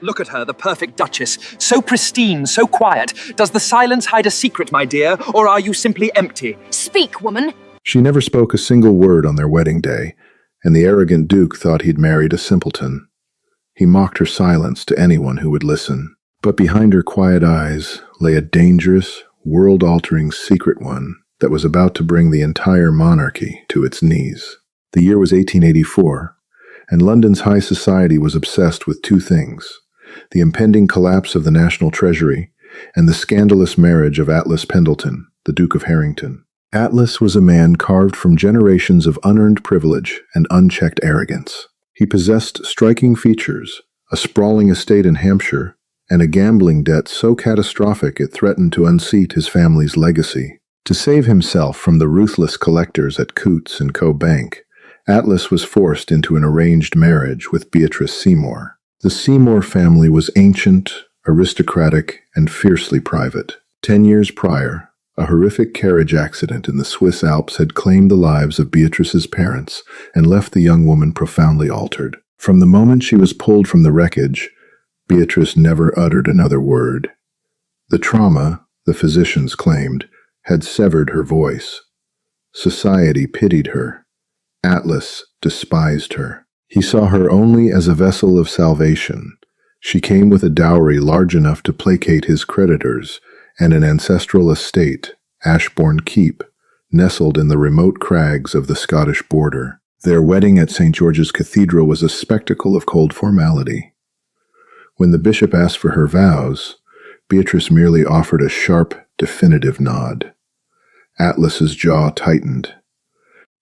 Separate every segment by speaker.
Speaker 1: Look at her, the perfect Duchess. So pristine, so quiet. Does the silence hide a secret, my dear, or are you simply empty?
Speaker 2: Speak, woman.
Speaker 3: She never spoke a single word on their wedding day, and the arrogant Duke thought he'd married a simpleton. He mocked her silence to anyone who would listen. But behind her quiet eyes lay a dangerous, world-altering secret one that was about to bring the entire monarchy to its knees. The year was 1884, and London's high society was obsessed with two things: the impending collapse of the national treasury and the scandalous marriage of Atlas Pendleton, the Duke of Harrington. Atlas was a man carved from generations of unearned privilege and unchecked arrogance. He possessed striking features: a sprawling estate in Hampshire and a gambling debt so catastrophic it threatened to unseat his family's legacy. To save himself from the ruthless collectors at Coutts & Co. Bank, Atlas was forced into an arranged marriage with Beatrice Seymour. The Seymour family was ancient, aristocratic, and fiercely private. 10 years prior, a horrific carriage accident in the Swiss Alps had claimed the lives of Beatrice's parents and left the young woman profoundly altered. From the moment she was pulled from the wreckage, Beatrice never uttered another word. The trauma, the physicians claimed, had severed her voice. Society pitied her. Atlas despised her. He saw her only as a vessel of salvation. She came with a dowry large enough to placate his creditors and an ancestral estate, Ashborne Keep, nestled in the remote crags of the Scottish border. Their wedding at St. George's Cathedral was a spectacle of cold formality. When the bishop asked for her vows, Beatrice merely offered a sharp, definitive nod. Atlas's jaw tightened.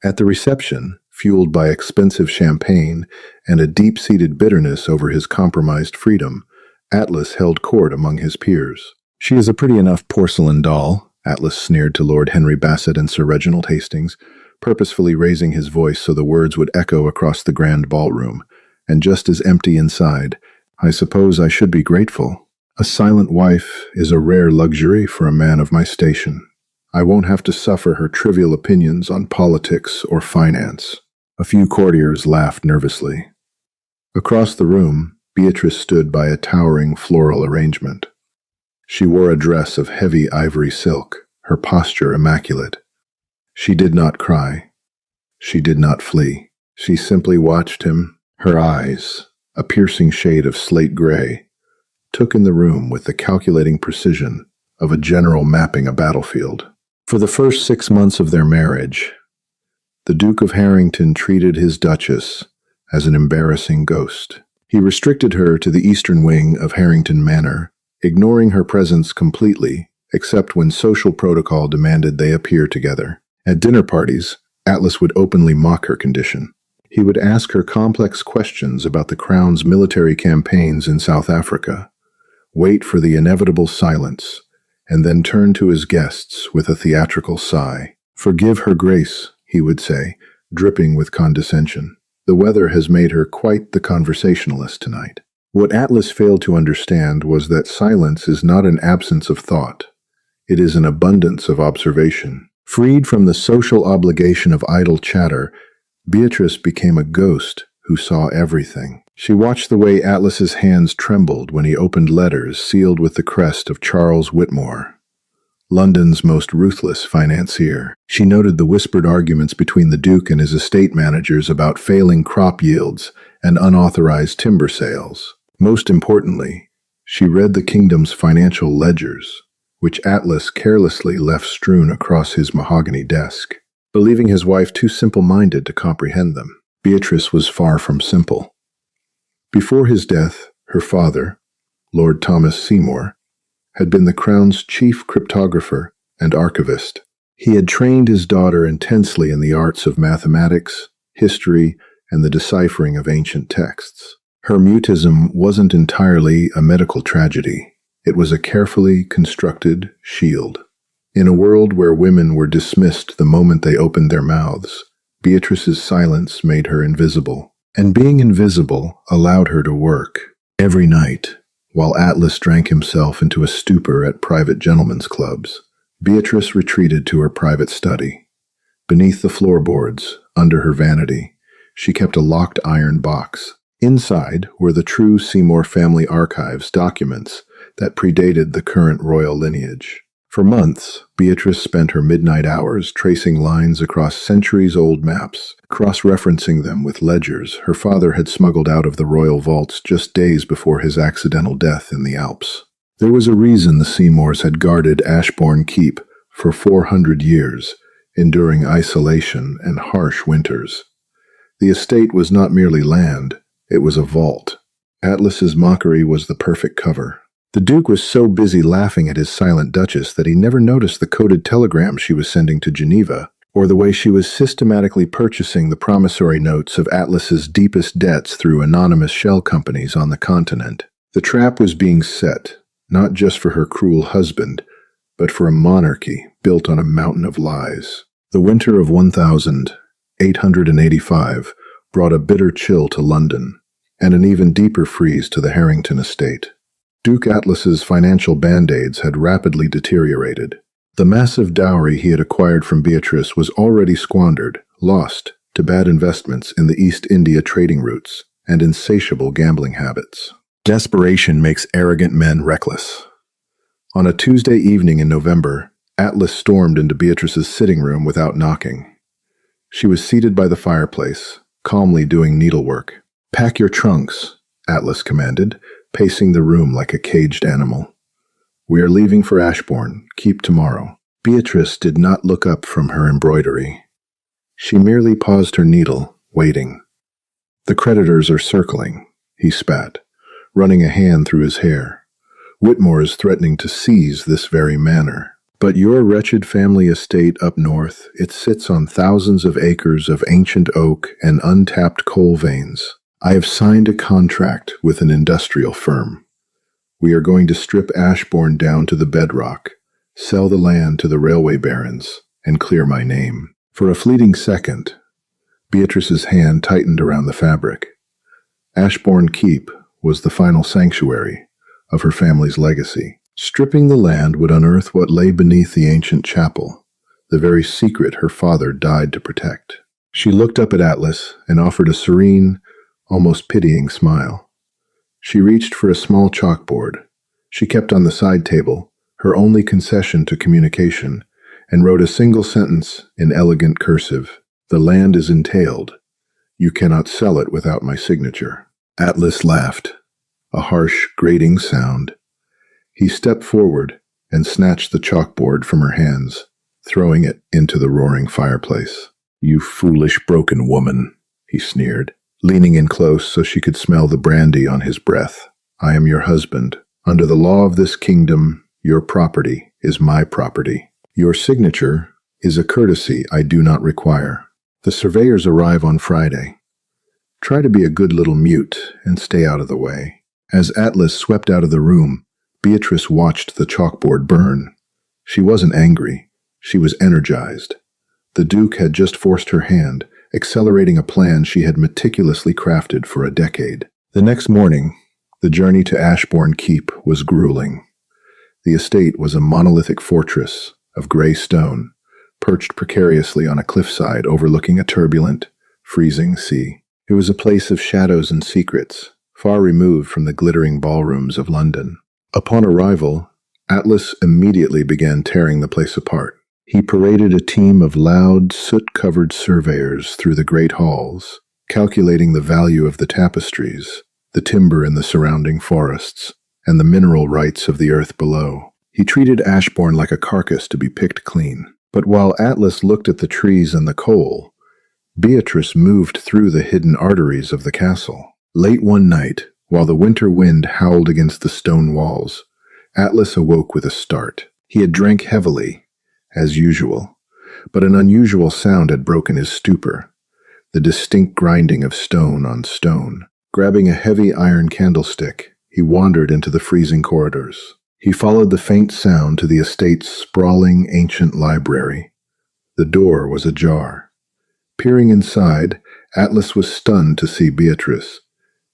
Speaker 3: At the reception, fueled by expensive champagne and a deep-seated bitterness over his compromised freedom, Atlas held court among his peers. "She is a pretty enough porcelain doll," Atlas sneered to Lord Henry Bassett and Sir Reginald Hastings, purposefully raising his voice so the words would echo across the grand ballroom, and just as empty inside. "I suppose I should be grateful. A silent wife is a rare luxury for a man of my station. I won't have to suffer her trivial opinions on politics or finance." A few courtiers laughed nervously. Across the room, Beatrice stood by a towering floral arrangement. She wore a dress of heavy ivory silk, her posture immaculate. She did not cry. She did not flee. She simply watched him. Her eyes, a piercing shade of slate gray, took in the room with the calculating precision of a general mapping a battlefield. For the first 6 months of their marriage, the Duke of Harrington treated his Duchess as an embarrassing ghost. He restricted her to the eastern wing of Harrington Manor, ignoring her presence completely, except when social protocol demanded they appear together. At dinner parties, Atlas would openly mock her condition. He would ask her complex questions about the Crown's military campaigns in South Africa, wait for the inevitable silence, and then turn to his guests with a theatrical sigh. "Forgive her grace," he would say, dripping with condescension. "The weather has made her quite the conversationalist tonight." What Atlas failed to understand was that silence is not an absence of thought. It is an abundance of observation. Freed from the social obligation of idle chatter, Beatrice became a ghost who saw everything. She watched the way Atlas's hands trembled when he opened letters sealed with the crest of Charles Whitmore, London's most ruthless financier. She noted the whispered arguments between the Duke and his estate managers about failing crop yields and unauthorized timber sales. Most importantly, she read the kingdom's financial ledgers, which Atlas carelessly left strewn across his mahogany desk, believing his wife too simple-minded to comprehend them. Beatrice was far from simple. Before his death, her father, Lord Thomas Seymour, had been the Crown's chief cryptographer and archivist. He had trained his daughter intensely in the arts of mathematics, history, and the deciphering of ancient texts. Her mutism wasn't entirely a medical tragedy. It was a carefully constructed shield. In a world where women were dismissed the moment they opened their mouths, Beatrice's silence made her invisible. And being invisible allowed her to work. Every night, while Atlas drank himself into a stupor at private gentlemen's clubs, Beatrice retreated to her private study. Beneath the floorboards, under her vanity, she kept a locked iron box. Inside were the true Seymour family archives documents that predated the current royal lineage. For months, Beatrice spent her midnight hours tracing lines across centuries-old maps, cross-referencing them with ledgers her father had smuggled out of the royal vaults just days before his accidental death in the Alps. There was a reason the Seymours had guarded Ashborne Keep for 400 years, enduring isolation and harsh winters. The estate was not merely land, it was a vault. Atlas's mockery was the perfect cover. The Duke was so busy laughing at his silent Duchess that he never noticed the coded telegrams she was sending to Geneva, or the way she was systematically purchasing the promissory notes of Atlas's deepest debts through anonymous shell companies on the continent. The trap was being set, not just for her cruel husband, but for a monarchy built on a mountain of lies. The winter of 1885 brought a bitter chill to London, and an even deeper freeze to the Harrington estate. Duke Atlas's financial band-aids had rapidly deteriorated. The massive dowry he had acquired from Beatrice was already squandered, lost to bad investments in the East India trading routes and insatiable gambling habits. Desperation makes arrogant men reckless. On a Tuesday evening in November, Atlas stormed into Beatrice's sitting room without knocking. She was seated by the fireplace, calmly doing needlework. "Pack your trunks," Atlas commanded, pacing the room like a caged animal. "We are leaving for Ashborne Keep tomorrow." Beatrice did not look up from her embroidery. She merely paused her needle, waiting. "The creditors are circling," he spat, running a hand through his hair. "Whitmore is threatening to seize this very manor. But your wretched family estate up north, it sits on thousands of acres of ancient oak and untapped coal veins. I have signed a contract with an industrial firm. We are going to strip Ashbourne down to the bedrock, sell the land to the railway barons, and clear my name." For a fleeting second, Beatrice's hand tightened around the fabric. Ashbourne Keep was the final sanctuary of her family's legacy. Stripping the land would unearth what lay beneath the ancient chapel, the very secret her father died to protect. She looked up at Atlas and offered a serene, almost pitying smile. She reached for a small chalkboard she kept on the side table, her only concession to communication, and wrote a single sentence in elegant cursive. "The land is entailed. You cannot sell it without my signature." Atlas laughed, a harsh, grating sound. He stepped forward and snatched the chalkboard from her hands, throwing it into the roaring fireplace. "You foolish, broken woman," he sneered, leaning in close so she could smell the brandy on his breath. "I am your husband. Under the law of this kingdom, your property is my property. Your signature is a courtesy I do not require. The surveyors arrive on Friday. Try to be a good little mute and stay out of the way." As Atlas swept out of the room, Beatrice watched the chalkboard burn. She wasn't angry. She was energized. The Duke had just forced her hand, accelerating a plan she had meticulously crafted for a decade. The next morning, the journey to Ashborne Keep was grueling. The estate was a monolithic fortress of gray stone, perched precariously on a cliffside overlooking a turbulent, freezing sea. It was a place of shadows and secrets, far removed from the glittering ballrooms of London. Upon arrival, Atlas immediately began tearing the place apart. He paraded a team of loud, soot-covered surveyors through the great halls, calculating the value of the tapestries, the timber in the surrounding forests, and the mineral rights of the earth below. He treated Ashbourne like a carcass to be picked clean. But while Atlas looked at the trees and the coal, Beatrice moved through the hidden arteries of the castle. Late one night, while the winter wind howled against the stone walls, Atlas awoke with a start. He had drank heavily, as usual, but an unusual sound had broken his stupor, the distinct grinding of stone on stone. Grabbing a heavy iron candlestick, he wandered into the freezing corridors. He followed the faint sound to the estate's sprawling ancient library. The door was ajar. Peering inside, Atlas was stunned to see Beatrice.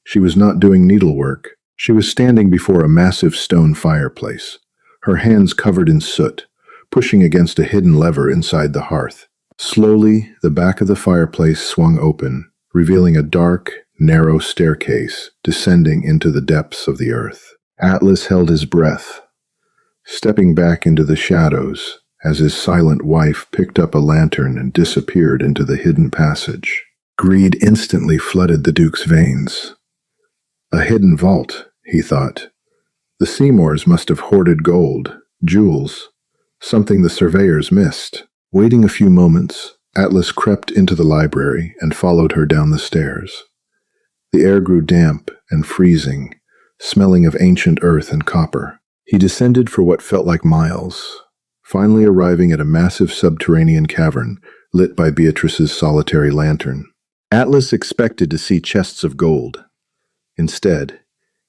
Speaker 3: She was not doing needlework. She was standing before a massive stone fireplace, her hands covered in soot, pushing against a hidden lever inside the hearth. Slowly, the back of the fireplace swung open, revealing a dark, narrow staircase descending into the depths of the earth. Atlas held his breath, stepping back into the shadows as his silent wife picked up a lantern and disappeared into the hidden passage. Greed instantly flooded the Duke's veins. A hidden vault, he thought. The Seymours must have hoarded gold, jewels, something the surveyors missed. Waiting a few moments, Atlas crept into the library and followed her down the stairs. The air grew damp and freezing, smelling of ancient earth and copper. He descended for what felt like miles, finally arriving at a massive subterranean cavern lit by Beatrice's solitary lantern. Atlas expected to see chests of gold. Instead,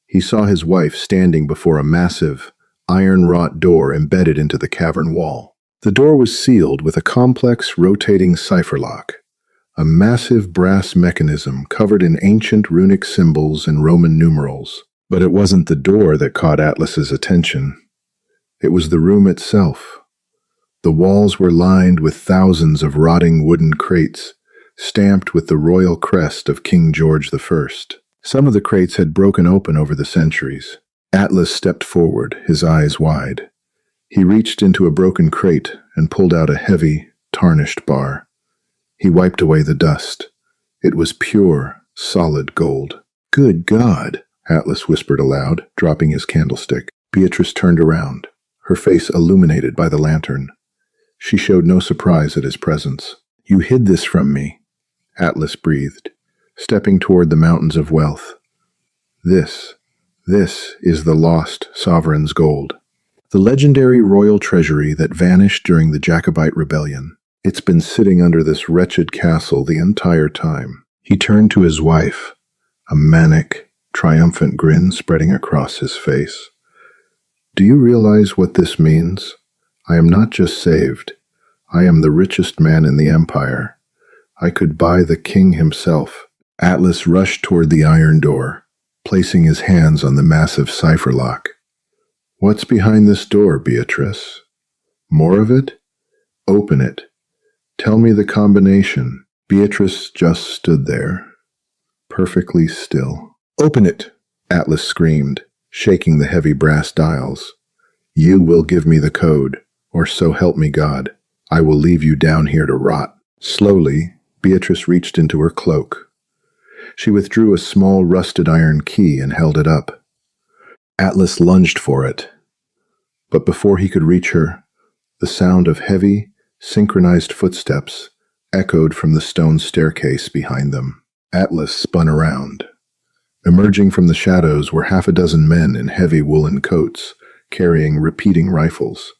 Speaker 3: he saw his wife standing before a massive, iron-wrought door embedded into the cavern wall. The door was sealed with a complex, rotating cipher lock, a massive brass mechanism covered in ancient runic symbols and Roman numerals. But it wasn't the door that caught Atlas's attention. It was the room itself. The walls were lined with thousands of rotting wooden crates, stamped with the royal crest of King George I. Some of the crates had broken open over the centuries. Atlas stepped forward, his eyes wide. He reached into a broken crate and pulled out a heavy, tarnished bar. He wiped away the dust. It was pure, solid gold. "Good God!" Atlas whispered aloud, dropping his candlestick. Beatrice turned around, her face illuminated by the lantern. She showed no surprise at his presence. "You hid this from me," Atlas breathed, stepping toward the mountains of wealth. This is the lost sovereign's gold. The legendary royal treasury that vanished during the Jacobite rebellion. It's been sitting under this wretched castle the entire time. He turned to his wife, a manic, triumphant grin spreading across his face. "Do you realize what this means? I am not just saved. I am the richest man in the empire. I could buy the king himself." Atlas rushed toward the iron door, placing his hands on the massive cipher lock. "What's behind this door, Beatrice? More of it? Open it. Tell me the combination." Beatrice just stood there, perfectly still. "Open it!" Atlas screamed, shaking the heavy brass dials. "You will give me the code, or so help me God. I will leave you down here to rot." Slowly, Beatrice reached into her cloak. She withdrew a small rusted iron key and held it up. Atlas lunged for it. But before he could reach her, the sound of heavy, synchronized footsteps echoed from the stone staircase behind them. Atlas spun around. Emerging from the shadows were half a dozen men in heavy woolen coats, carrying repeating rifles.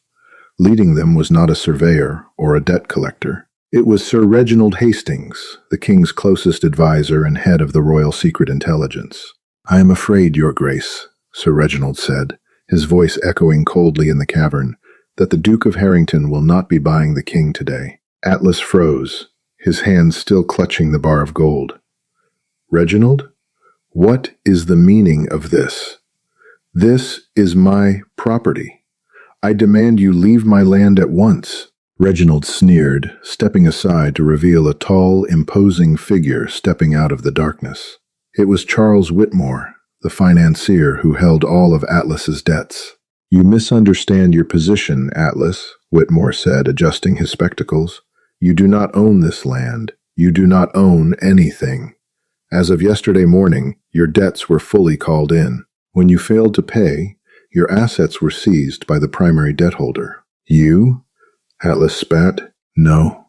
Speaker 3: Leading them was not a surveyor or a debt collector. It was Sir Reginald Hastings, the king's closest advisor and head of the Royal Secret Intelligence. "I am afraid, Your Grace," Sir Reginald said, his voice echoing coldly in the cavern, "that the Duke of Harrington will not be buying the king today." Atlas froze, his hands still clutching the bar of gold. "Reginald? What is the meaning of this? This is my property. I demand you leave my land at once." Reginald sneered, stepping aside to reveal a tall, imposing figure stepping out of the darkness. It was Charles Whitmore, the financier who held all of Atlas's debts. "You misunderstand your position, Atlas," Whitmore said, adjusting his spectacles. "You do not own this land. You do not own anything. As of yesterday morning, your debts were fully called in. When you failed to pay, your assets were seized by the primary debt holder." "You?" Atlas spat. "No,"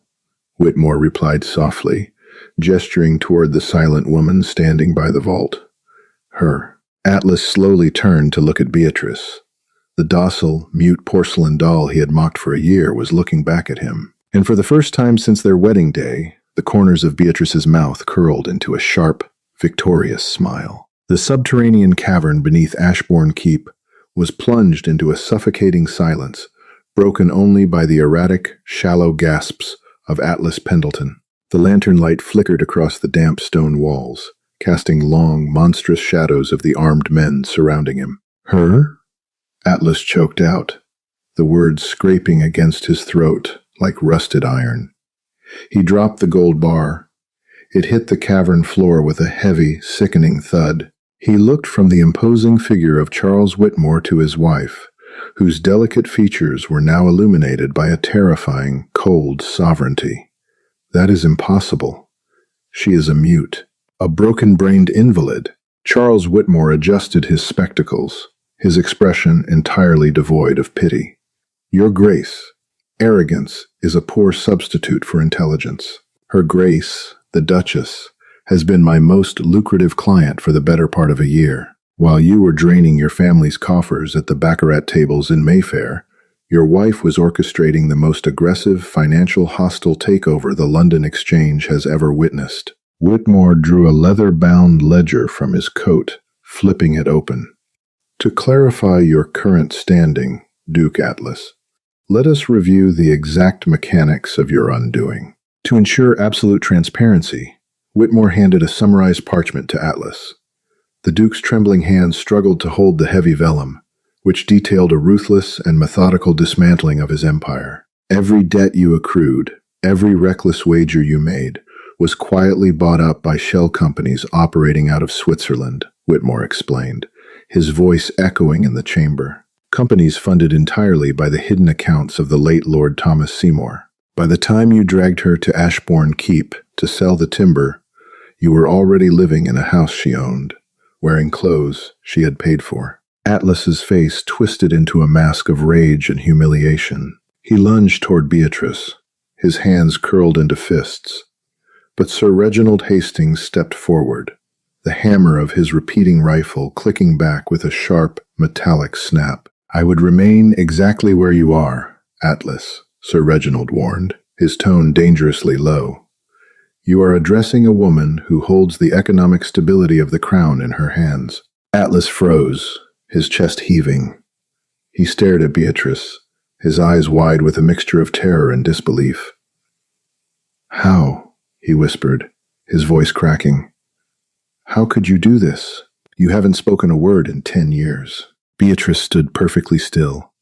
Speaker 3: Whitmore replied softly, gesturing toward the silent woman standing by the vault. "Her." Atlas slowly turned to look at Beatrice. The docile, mute porcelain doll he had mocked for a year was looking back at him. And for the first time since their wedding day, the corners of Beatrice's mouth curled into a sharp, victorious smile. The subterranean cavern beneath Ashborne Keep was plunged into a suffocating silence, broken only by the erratic, shallow gasps of Atlas Pendleton. The lantern light flickered across the damp stone walls, casting long, monstrous shadows of the armed men surrounding him. "Her?" Atlas choked out, the words scraping against his throat like rusted iron. He dropped the gold bar. It hit the cavern floor with a heavy, sickening thud. He looked from the imposing figure of Charles Whitmore to his wife, whose delicate features were now illuminated by a terrifying, cold sovereignty. That is impossible. She is a mute, a broken-brained invalid. Charles Whitmore adjusted his spectacles, his expression entirely devoid of pity. Your Grace, arrogance is a poor substitute for intelligence. Her Grace, the Duchess, has been my most lucrative client for the better part of a year. While you were draining your family's coffers at the baccarat tables in Mayfair, your wife was orchestrating the most aggressive financial hostile takeover the London Exchange has ever witnessed. Whitmore drew a leather-bound ledger from his coat, flipping it open. To clarify your current standing, Duke Atlas, let us review the exact mechanics of your undoing. To ensure absolute transparency, Whitmore handed a summarized parchment to Atlas. The Duke's trembling hands struggled to hold the heavy vellum, which detailed a ruthless and methodical dismantling of his empire. Every debt you accrued, every reckless wager you made, was quietly bought up by shell companies operating out of Switzerland, Whitmore explained, his voice echoing in the chamber. Companies funded entirely by the hidden accounts of the late Lord Thomas Seymour. By the time you dragged her to Ashborne Keep to sell the timber, you were already living in a house she owned, wearing clothes she had paid for. Atlas's face twisted into a mask of rage and humiliation. He lunged toward Beatrice, his hands curled into fists. But Sir Reginald Hastings stepped forward, the hammer of his repeating rifle clicking back with a sharp, metallic snap. I would remain exactly where you are, Atlas, Sir Reginald warned, his tone dangerously low. You are addressing a woman who holds the economic stability of the crown in her hands. Atlas froze, his chest heaving. He stared at Beatrice, his eyes wide with a mixture of terror and disbelief. How? He whispered, his voice cracking. How could you do this? You haven't spoken a word in 10 years. Beatrice stood perfectly still.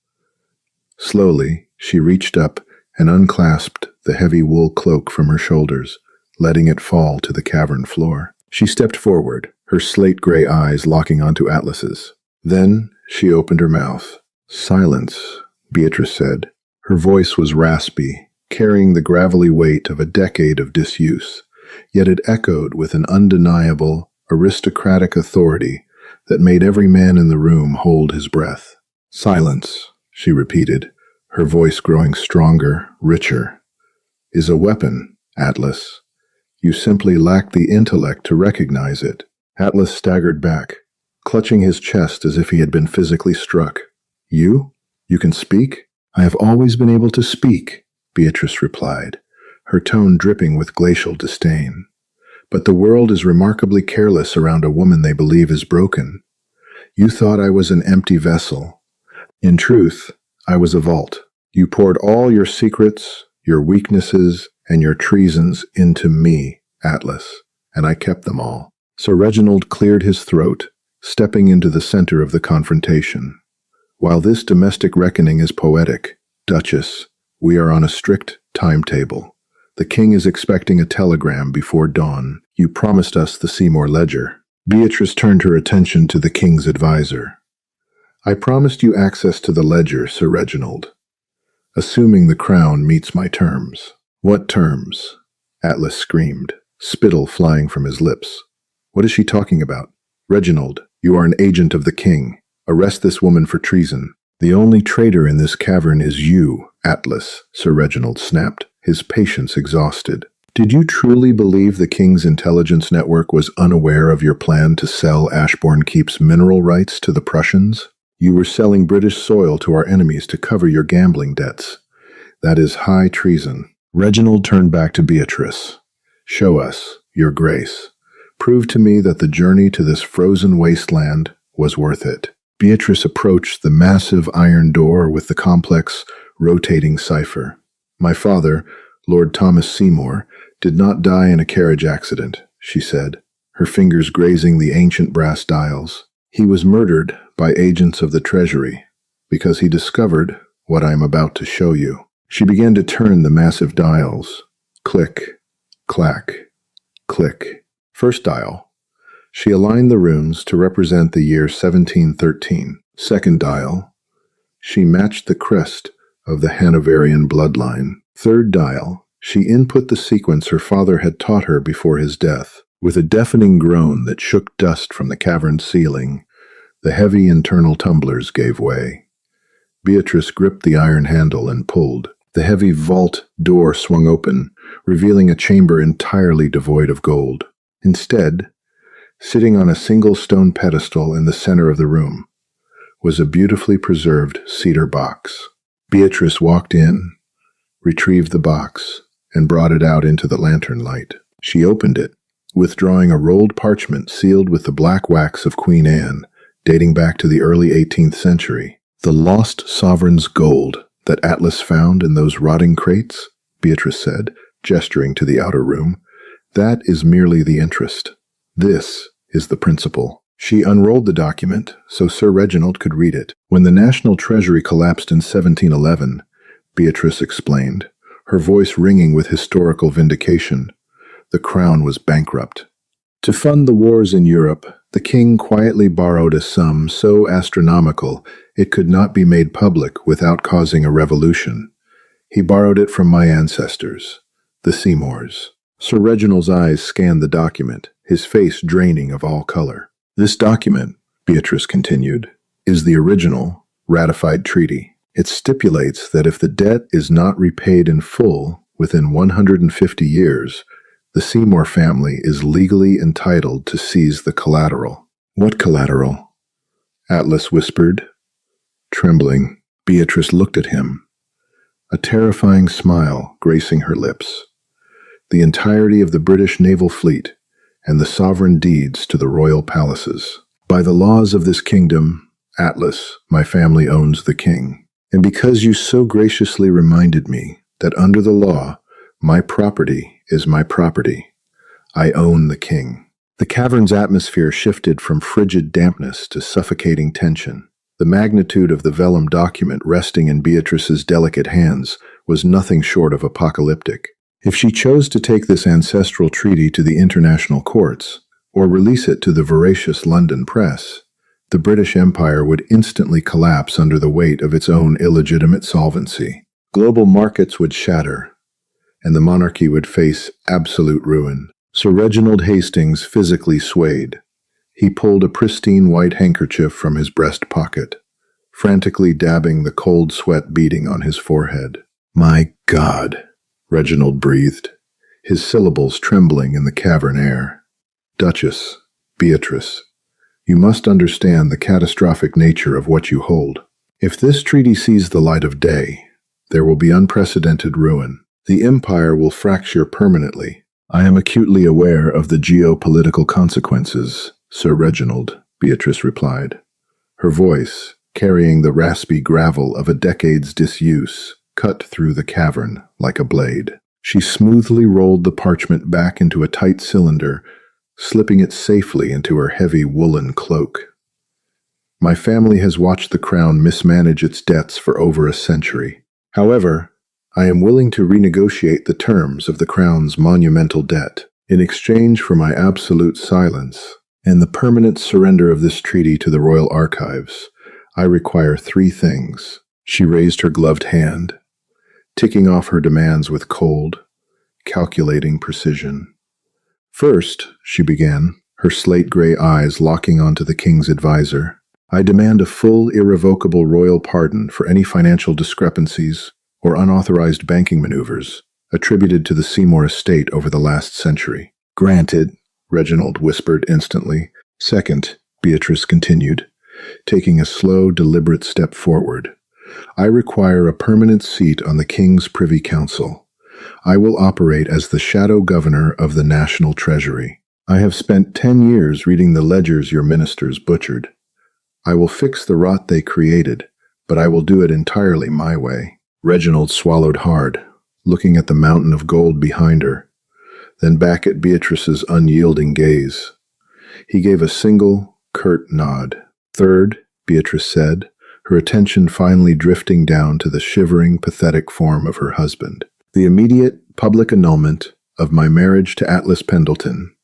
Speaker 3: Slowly, she reached up and unclasped the heavy wool cloak from her shoulders, letting it fall to the cavern floor. She stepped forward, her slate-gray eyes locking onto Atlas's. Then she opened her mouth. Silence, Beatrice said. Her voice was raspy, carrying the gravelly weight of a decade of disuse, yet it echoed with an undeniable, aristocratic authority that made every man in the room hold his breath. Silence, she repeated, her voice growing stronger, richer. Is a weapon, Atlas. You simply lack the intellect to recognize it. Atlas staggered back, clutching his chest as if he had been physically struck. You? You can speak? I have always been able to speak, Beatrice replied, her tone dripping with glacial disdain. But the world is remarkably careless around a woman they believe is broken. You thought I was an empty vessel. In truth, I was a vault. You poured all your secrets, your weaknesses, and your treasons into me, Atlas, and I kept them all. Sir Reginald cleared his throat, stepping into the center of the confrontation. While this domestic reckoning is poetic, Duchess, we are on a strict timetable. The king is expecting a telegram before dawn. You promised us the Seymour ledger. Beatrice turned her attention to the king's advisor. I promised you access to the ledger, Sir Reginald, assuming the crown meets my terms. What terms? Atlas screamed, spittle flying from his lips. What is she talking about? Reginald, you are an agent of the king. Arrest this woman for treason. The only traitor in this cavern is you, Atlas, Sir Reginald snapped, his patience exhausted. Did you truly believe the king's intelligence network was unaware of your plan to sell Ashborne Keep's mineral rights to the Prussians? You were selling British soil to our enemies to cover your gambling debts. That is high treason. Reginald turned back to Beatrice. Show us, your grace. Prove to me that the journey to this frozen wasteland was worth it. Beatrice approached the massive iron door with the complex, rotating cipher. My father, Lord Thomas Seymour, did not die in a carriage accident, she said, her fingers grazing the ancient brass dials. He was murdered by agents of the Treasury because he discovered what I am about to show you. She began to turn the massive dials. Click, clack, Click. First dial. She aligned the runes to represent the year 1713. Second dial. She matched the crest of the Hanoverian bloodline. Third dial. She input the sequence her father had taught her before his death. With a deafening groan that shook dust from the cavern's ceiling, the heavy internal tumblers gave way. Beatrice gripped the iron handle and pulled. The heavy vault door swung open, revealing a chamber entirely devoid of gold. Instead, sitting on a single stone pedestal in the center of the room, was a beautifully preserved cedar box. Beatrice walked in, retrieved the box, and brought it out into the lantern light. She opened it, withdrawing a rolled parchment sealed with the black wax of Queen Anne, dating back to the early 18th century. "The lost sovereign's gold that Atlas found in those rotting crates," Beatrice said, gesturing to the outer room. "That is merely the interest. This is the principal." She unrolled the document so Sir Reginald could read it. "When the National Treasury collapsed in 1711, Beatrice explained, her voice ringing with historical vindication, the crown was bankrupt. To fund the wars in Europe, the king quietly borrowed a sum so astronomical it could not be made public without causing a revolution. He borrowed it from my ancestors, the Seymours." Sir Reginald's eyes scanned the document, his face draining of all color. "This document," Beatrice continued, "is the original, ratified treaty. It stipulates that if the debt is not repaid in full within 150 years, the Seymour family is legally entitled to seize the collateral." "What collateral?" Atlas whispered, trembling. Beatrice looked at him, a terrifying smile gracing her lips. "The entirety of the British naval fleet and the sovereign deeds to the royal palaces. By the laws of this kingdom, Atlas, my family owns the king. And because you so graciously reminded me that under the law, my property is my property, I own the king." The cavern's atmosphere shifted from frigid dampness to suffocating tension. The magnitude of the vellum document resting in Beatrice's delicate hands was nothing short of apocalyptic. If she chose to take this ancestral treaty to the international courts, or release it to the voracious London press, the British Empire would instantly collapse under the weight of its own illegitimate solvency. Global markets would shatter, and the monarchy would face absolute ruin. Sir Reginald Hastings physically swayed. He pulled a pristine white handkerchief from his breast pocket, frantically dabbing the cold sweat beading on his forehead. "My God," Reginald breathed, his syllables trembling in the cavern air. "Duchess, Beatrice, you must understand the catastrophic nature of what you hold. If this treaty sees the light of day, there will be unprecedented ruin. The empire will fracture permanently. I am acutely aware of the geopolitical consequences, Sir Reginald," Beatrice replied. Her voice, carrying the raspy gravel of a decade's disuse, cut through the cavern like a blade. She smoothly rolled the parchment back into a tight cylinder, slipping it safely into her heavy woolen cloak. "My family has watched the crown mismanage its debts for over a century. However, I am willing to renegotiate the terms of the crown's monumental debt. In exchange for my absolute silence and the permanent surrender of this treaty to the royal archives, I require 3 things." She raised her gloved hand, ticking off her demands with cold, calculating precision. "First," she began, her slate-gray eyes locking onto the king's advisor, "I demand a full, irrevocable royal pardon for any financial discrepancies or unauthorized banking maneuvers attributed to the Seymour estate over the last century." "Granted," Reginald whispered instantly. "Second," Beatrice continued, taking a slow, deliberate step forward, "I require a permanent seat on the King's Privy Council. I will operate as the shadow governor of the National Treasury. I have spent 10 years reading the ledgers your ministers butchered. I will fix the rot they created, but I will do it entirely my way." Reginald swallowed hard, looking at the mountain of gold behind her, then back at Beatrice's unyielding gaze. He gave a single, curt nod. "Third," Beatrice said, her attention finally drifting down to the shivering, pathetic form of her husband. "The immediate public annulment of my marriage to Atlas Pendleton,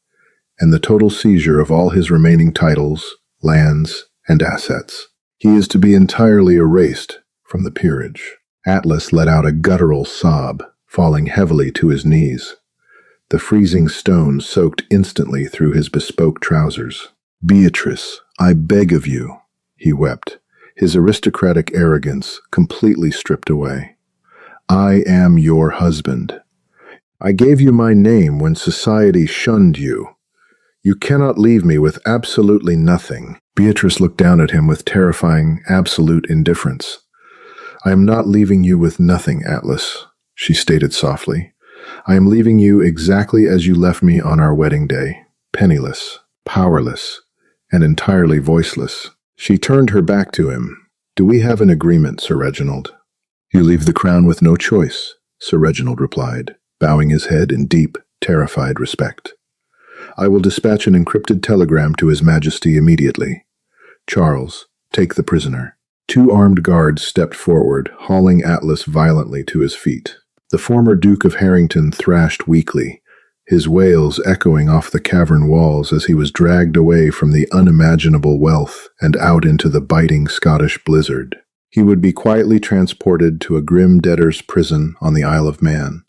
Speaker 3: and the total seizure of all his remaining titles, lands, and assets. He is to be entirely erased from the peerage. Atlas let out a guttural sob, falling heavily to his knees. The freezing stone soaked instantly through his bespoke trousers. "Beatrice, I beg of you," he wept, his aristocratic arrogance completely stripped away. "I am your husband. I gave you my name when society shunned you. You cannot leave me with absolutely nothing." Beatrice looked down at him with terrifying, absolute indifference. "I am not leaving you with nothing, Atlas," she stated softly. "I am leaving you exactly as you left me on our wedding day, penniless, powerless, and entirely voiceless." She turned her back to him. "Do we have an agreement, Sir Reginald?" "You leave the crown with no choice," Sir Reginald replied, bowing his head in deep, terrified respect. "I will dispatch an encrypted telegram to His Majesty immediately. Charles, take the prisoner." Two armed guards stepped forward, hauling Atlas violently to his feet. The former Duke of Harrington thrashed weakly, his wails echoing off the cavern walls as he was dragged away from the unimaginable wealth and out into the biting Scottish blizzard. He would be quietly transported to a grim debtor's prison on the Isle of Man,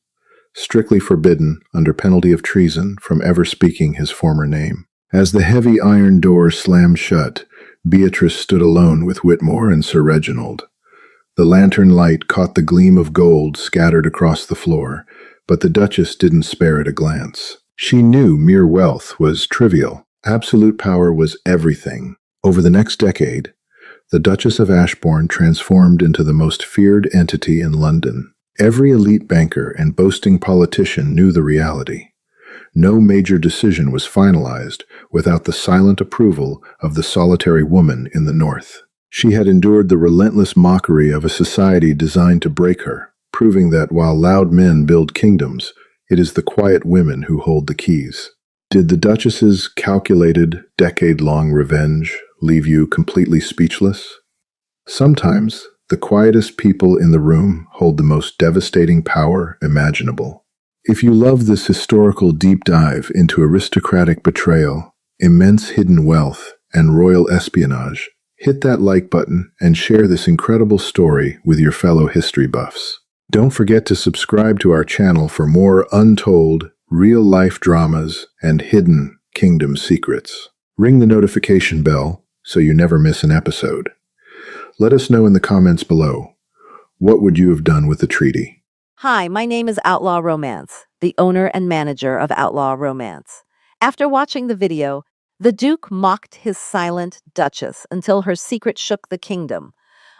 Speaker 3: strictly forbidden, under penalty of treason, from ever speaking his former name. As the heavy iron door slammed shut, Beatrice stood alone with Whitmore and Sir Reginald. The lantern light caught the gleam of gold scattered across the floor, but the Duchess didn't spare it a glance. She knew mere wealth was trivial. Absolute power was everything. Over the next decade, the Duchess of Ashborne transformed into the most feared entity in London. Every elite banker and boasting politician knew the reality. No major decision was finalized without the silent approval of the solitary woman in the north. She had endured the relentless mockery of a society designed to break her, proving that while loud men build kingdoms, it is the quiet women who hold the keys. Did the Duchess's calculated, decade-long revenge leave you completely speechless? Sometimes, the quietest people in the room hold the most devastating power imaginable. If you love this historical deep dive into aristocratic betrayal, immense hidden wealth, and royal espionage, hit that like button and share this incredible story with your fellow history buffs. Don't forget to subscribe to our channel for more untold, real-life dramas and hidden kingdom secrets. Ring the notification bell so you never miss an episode. Let us know in the comments below, what would you have done with the treaty?
Speaker 2: Hi, my name is Outlaw Romance, the owner and manager of Outlaw Romance. After watching the video, the Duke mocked his silent Duchess until her secret shook the kingdom.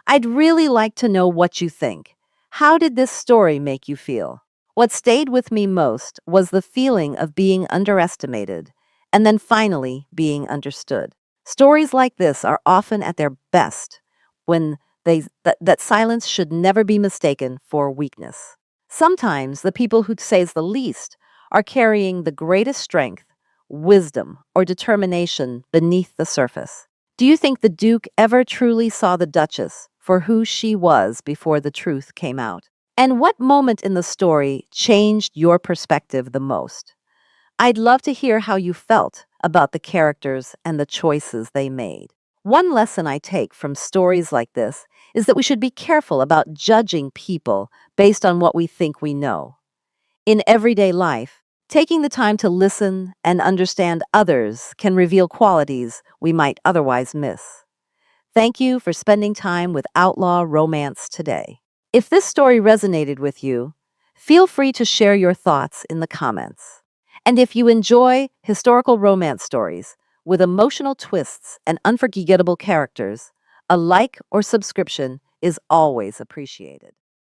Speaker 2: I'd really like to know what you think. How did this story make you feel? What stayed with me most was the feeling of being underestimated and then finally being understood. Stories like this are often at their best when that silence should never be mistaken for weakness. Sometimes the people who says the least are carrying the greatest strength, wisdom, or determination beneath the surface. Do you think the Duke ever truly saw the Duchess for who she was before the truth came out? And what moment in the story changed your perspective the most? I'd love to hear how you felt about the characters and the choices they made. One lesson I take from stories like this is that we should be careful about judging people based on what we think we know. In everyday life, taking the time to listen and understand others can reveal qualities we might otherwise miss. Thank you for spending time with Outlaw Romance today. If this story resonated with you, feel free to share your thoughts in the comments. And if you enjoy historical romance stories with emotional twists and unforgettable characters, a like or subscription is always appreciated.